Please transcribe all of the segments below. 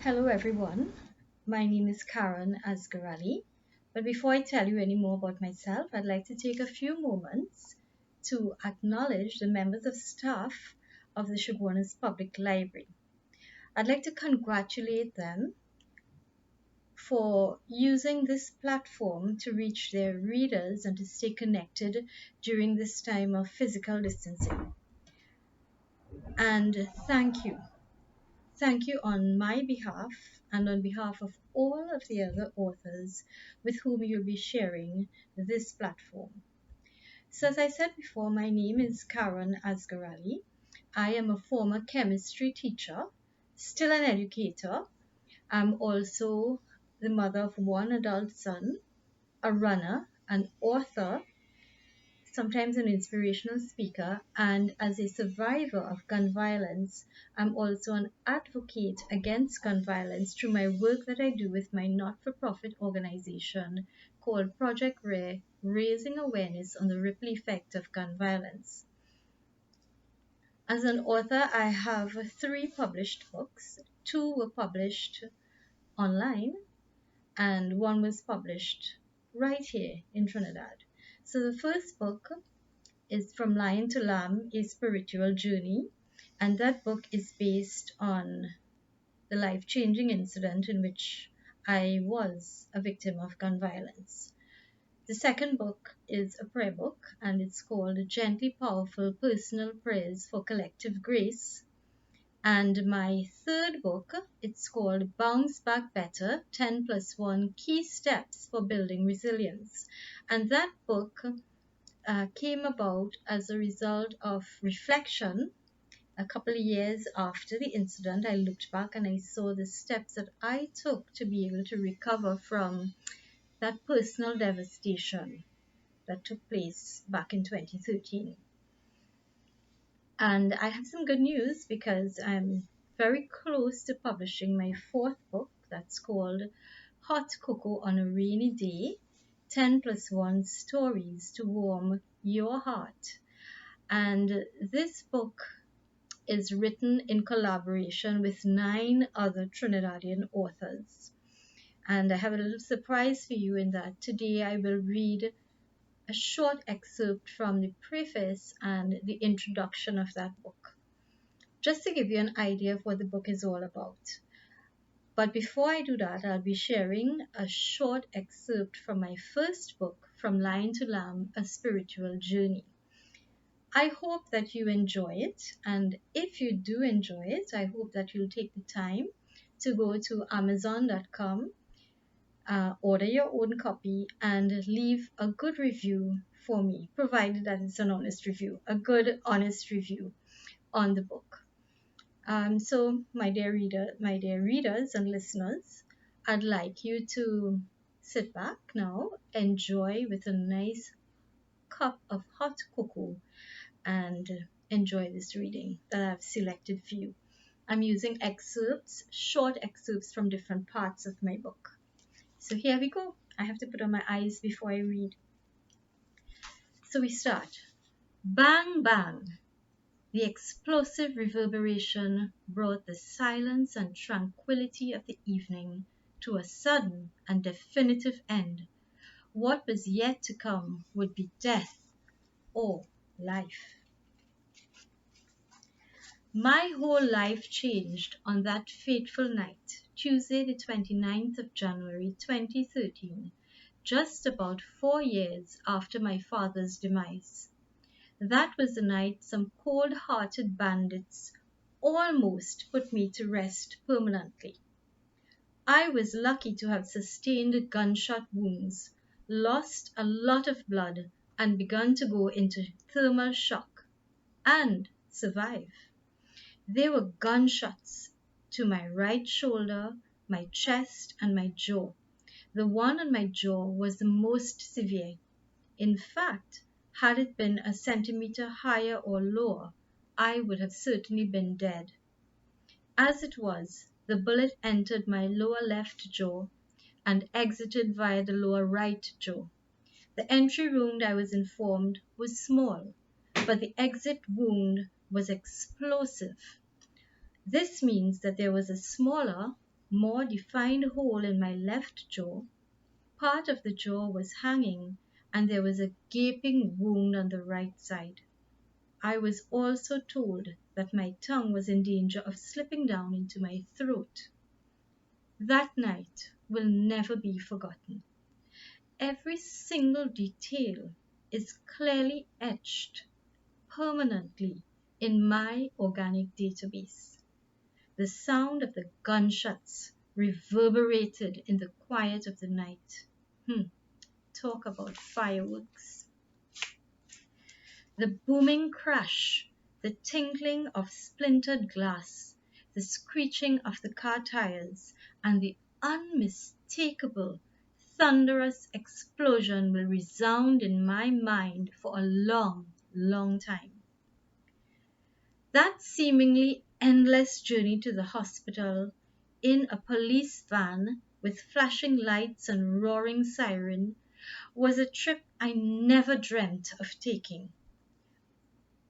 Hello everyone, my name is Karen Asgarali, but before I tell you any more about myself, I'd like to take a few moments to acknowledge the members of staff of the Chaguanas Public Library. I'd like to congratulate them for using this platform to reach their readers and to stay connected during this time of physical distancing. And thank you. Thank you on my behalf and on behalf of all of the other authors with whom you'll be sharing this platform. So, as I said before, my name is Karen Asgarali. I am a former chemistry teacher, still an educator. I'm also the mother of one adult son, a runner, an author, sometimes an inspirational speaker, and as a survivor of gun violence, I'm also an advocate against gun violence through my work that I do with my not-for-profit organization called Project RARE, raising awareness on the ripple effect of gun violence. As an author, I have 3 published books. 2 were published online, and 1 was published right here in Trinidad. So the first book is From Lion to Lamb, A Spiritual Journey, and that book is based on the life-changing incident in which I was a victim of gun violence. The second book is a prayer book, and it's called Gently Powerful Personal Prayers for Collective Grace. And my third book, it's called Bounce Back Better, 10 plus 1 Key Steps for Building Resilience. And that book came about as a result of reflection. A couple of years after the incident, I looked back and I saw the steps that I took to be able to recover from that personal devastation that took place back in 2013. And I have some good news because I'm very close to publishing my 4th book that's called Hot Cocoa on a Rainy Day, 10 plus 1 Stories to Warm Your Heart. And this book is written in collaboration with 9 other Trinidadian authors. And I have a little surprise for you in that today I will read a short excerpt from the preface and the introduction of that book, just to give you an idea of what the book is all about. But before I do that, I'll be sharing a short excerpt from my first book, From Lion to Lamb, A Spiritual Journey. I hope that you enjoy it, and if you do enjoy it, I hope that you'll take the time to go to Amazon.com, order your own copy, and leave a good review for me, provided that it's an honest review, a good, honest review on the book. So, my dear readers and listeners, I'd like you to sit back now, enjoy with a nice cup of hot cocoa, and enjoy this reading that I've selected for you. I'm using excerpts, short excerpts from different parts of my book. So here we go. I have to put on my eyes before I read. So we start. Bang, bang. The explosive reverberation brought the silence and tranquility of the evening to a sudden and definitive end. What was yet to come would be death or life. My whole life changed on that fateful night, Tuesday the 29th of January 2013, just about 4 years after my father's demise. That was the night some cold-hearted bandits almost put me to rest permanently. I was lucky to have sustained gunshot wounds, lost a lot of blood, and begun to go into thermal shock, and survive. There were gunshots to my right shoulder, my chest, and my jaw. The one on my jaw was the most severe. In fact, had it been a centimeter higher or lower, I would have certainly been dead. As it was, the bullet entered my lower left jaw and exited via the lower right jaw. The entry wound, I was informed, was small, but the exit wound was explosive. This means that there was a smaller more defined hole in my left jaw. Part of the jaw was hanging, and there was a gaping wound on the right side. I was also told that my tongue was in danger of slipping down into my throat. That night will never be forgotten. Every single detail is clearly etched permanently in my organic database. The sound of the gunshots reverberated in the quiet of the night. Talk about fireworks. The booming crash, the tinkling of splintered glass, the screeching of the car tires, and the unmistakable, thunderous explosion will resound in my mind for a long, long time. That seemingly endless journey to the hospital in a police van with flashing lights and roaring siren was a trip I never dreamt of taking.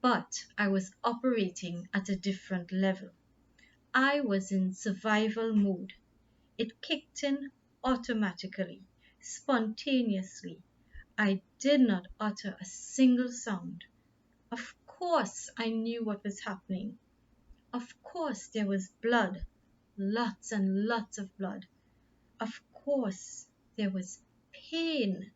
But I was operating at a different level. I was in survival mode. It kicked in automatically, spontaneously. I did not utter a single sound. Of course, I knew what was happening. Of course, there was blood, lots and lots of blood. Of course, there was pain,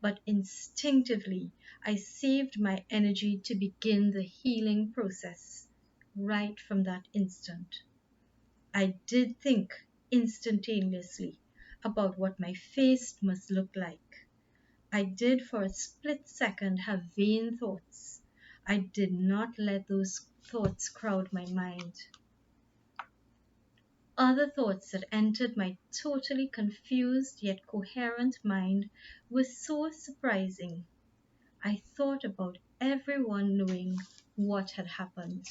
but instinctively I saved my energy to begin the healing process right from that instant. I did think instantaneously about what my face must look like. I did for a split second have vain thoughts. I did not let those thoughts crowd my mind. Other thoughts that entered my totally confused yet coherent mind were so surprising. I thought about everyone knowing what had happened.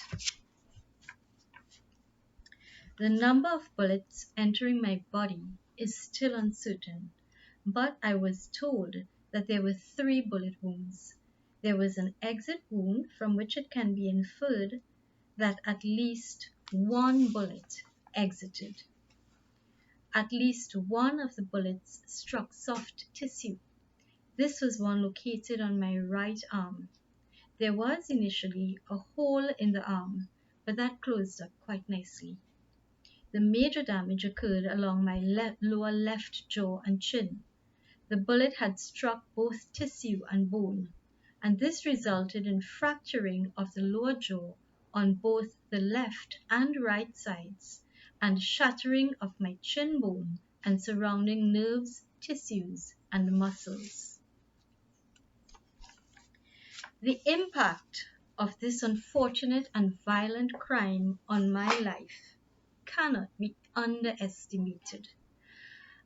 The number of bullets entering my body is still uncertain, but I was told that there were 3 bullet wounds. There was an exit wound from which it can be inferred that at least 1 bullet exited. At least one of the bullets struck soft tissue. This was one located on my right arm. There was initially a hole in the arm, but that closed up quite nicely. The major damage occurred along my lower left jaw and chin. The bullet had struck both tissue and bone, and this resulted in fracturing of the lower jaw on both the left and right sides, and shattering of my chin bone and surrounding nerves, tissues, and muscles. The impact of this unfortunate and violent crime on my life cannot be underestimated.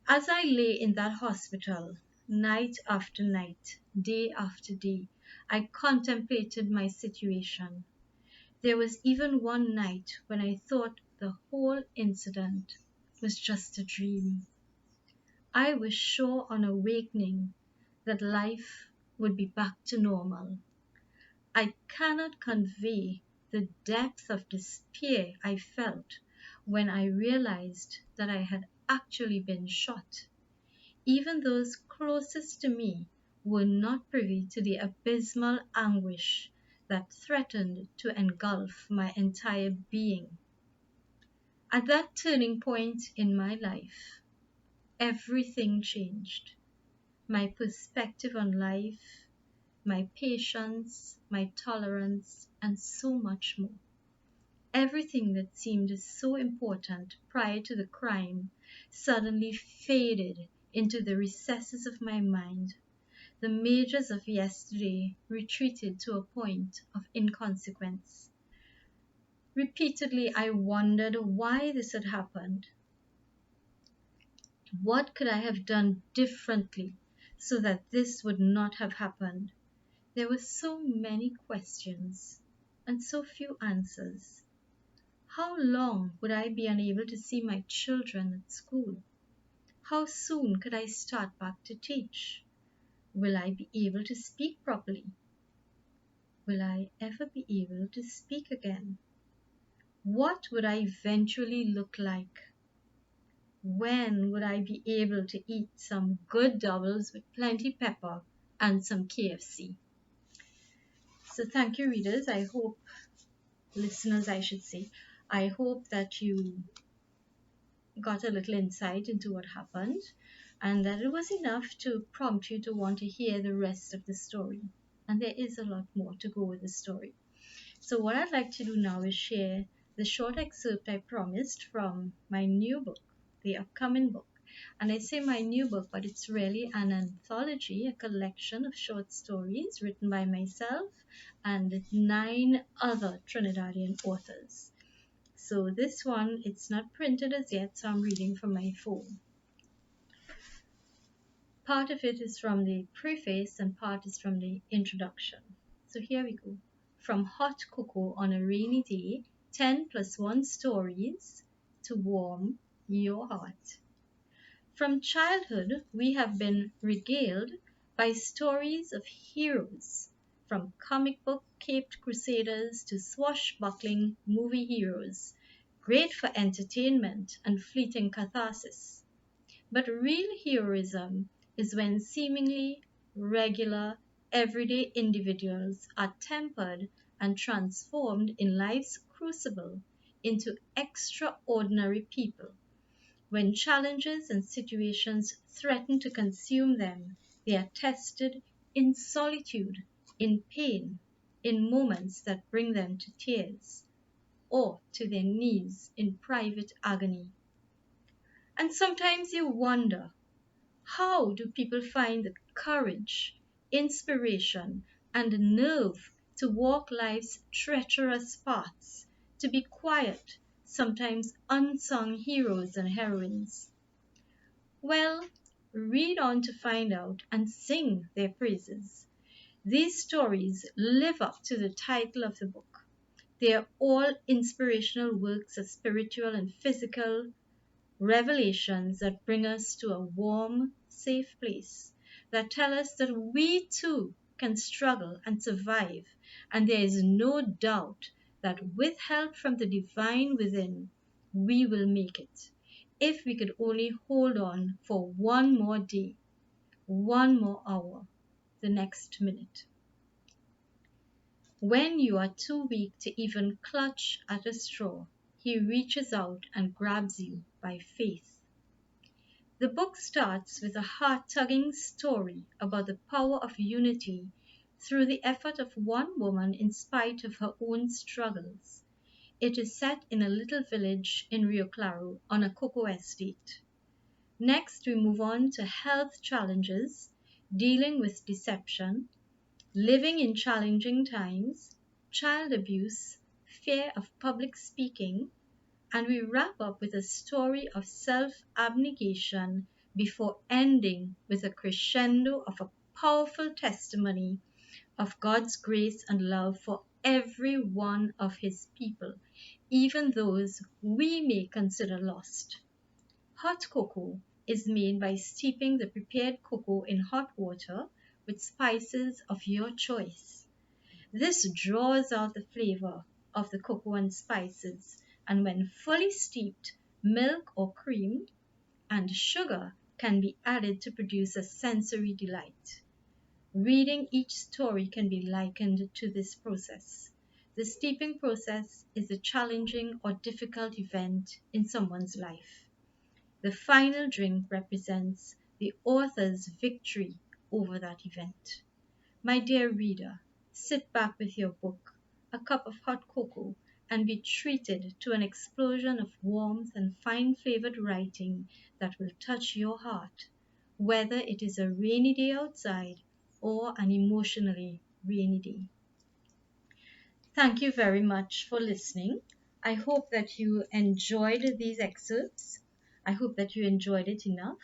As I lay in that hospital, night after night, day after day, I contemplated my situation. There was even one night when I thought the whole incident was just a dream. I was sure on awakening that life would be back to normal. I cannot convey the depth of despair I felt when I realized that I had actually been shot. Even those closest to me were not privy to the abysmal anguish that threatened to engulf my entire being. At that turning point in my life, everything changed. My perspective on life, my patience, my tolerance, and so much more. Everything that seemed so important prior to the crime suddenly faded into the recesses of my mind. The majors of yesterday retreated to a point of inconsequence. Repeatedly, I wondered why this had happened. What could I have done differently so that this would not have happened? There were so many questions and so few answers. How long would I be unable to see my children at school? How soon could I start back to teach? Will I be able to speak properly? Will I ever be able to speak again? What would I eventually look like? when would I be able to eat some good doubles with plenty pepper and some KFC? So thank you, readers. I hope, listeners, I should say, I hope that you got a little insight into what happened and that it was enough to prompt you to want to hear the rest of the story. And there is a lot more to go with the story. So what I'd like to do now is share the short excerpt I promised from my new book, the upcoming book. And I say my new book, but it's really an anthology, a collection of short stories written by myself and 9 other Trinidadian authors. So this one, it's not printed as yet, so I'm reading from my phone. Part of it is from the preface and part is from the introduction. So here we go. From hot cocoa on a rainy day, 10 plus 1 stories to warm your heart. From childhood, we have been regaled by stories of heroes, from comic book caped crusaders to swashbuckling movie heroes, great for entertainment and fleeting catharsis. But real heroism is when seemingly regular, everyday individuals are tempered and transformed in life's crucible into extraordinary people. When challenges and situations threaten to consume them, they are tested in solitude, in pain, in moments that bring them to tears, or to their knees in private agony. And sometimes you wonder, how do people find the courage, inspiration, and nerve to walk life's treacherous paths, to be quiet, sometimes unsung heroes and heroines? Well, read on to find out and sing their praises. These stories live up to the title of the book. They are all inspirational works of spiritual and physical revelations that bring us to a warm, safe place, that tell us that we too can struggle and survive, and there is no doubt that with help from the divine within, we will make it. If we could only hold on for one more day, one more hour, the next minute. When you are too weak to even clutch at a straw, he reaches out and grabs you by faith. The book starts with a heart-tugging story about the power of unity through the effort of one woman in spite of her own struggles. It is set in a little village in Rio Claro on a cocoa estate. Next, we move on to health challenges, dealing with deception, living in challenging times, child abuse, fear of public speaking, and we wrap up with a story of self-abnegation before ending with a crescendo of a powerful testimony of God's grace and love for every one of his people, even those we may consider lost. Hot cocoa is made by steeping the prepared cocoa in hot water with spices of your choice. This draws out the flavor of the cocoa and spices, and when fully steeped, milk or cream and sugar can be added to produce a sensory delight. Reading each story can be likened to this process. The steeping process is a challenging or difficult event in someone's life. The final drink represents the author's victory over that event. My dear reader, sit back with your book, a cup of hot cocoa, and be treated to an explosion of warmth and fine-flavored writing that will touch your heart, whether it is a rainy day outside or an emotionally rainy day. Thank you very much for listening. I hope that you enjoyed these excerpts. I hope that you enjoyed it enough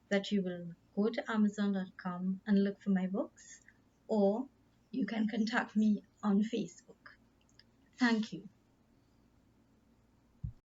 that you will go to Amazon.com and look for my books, or you can contact me on Facebook. Thank you.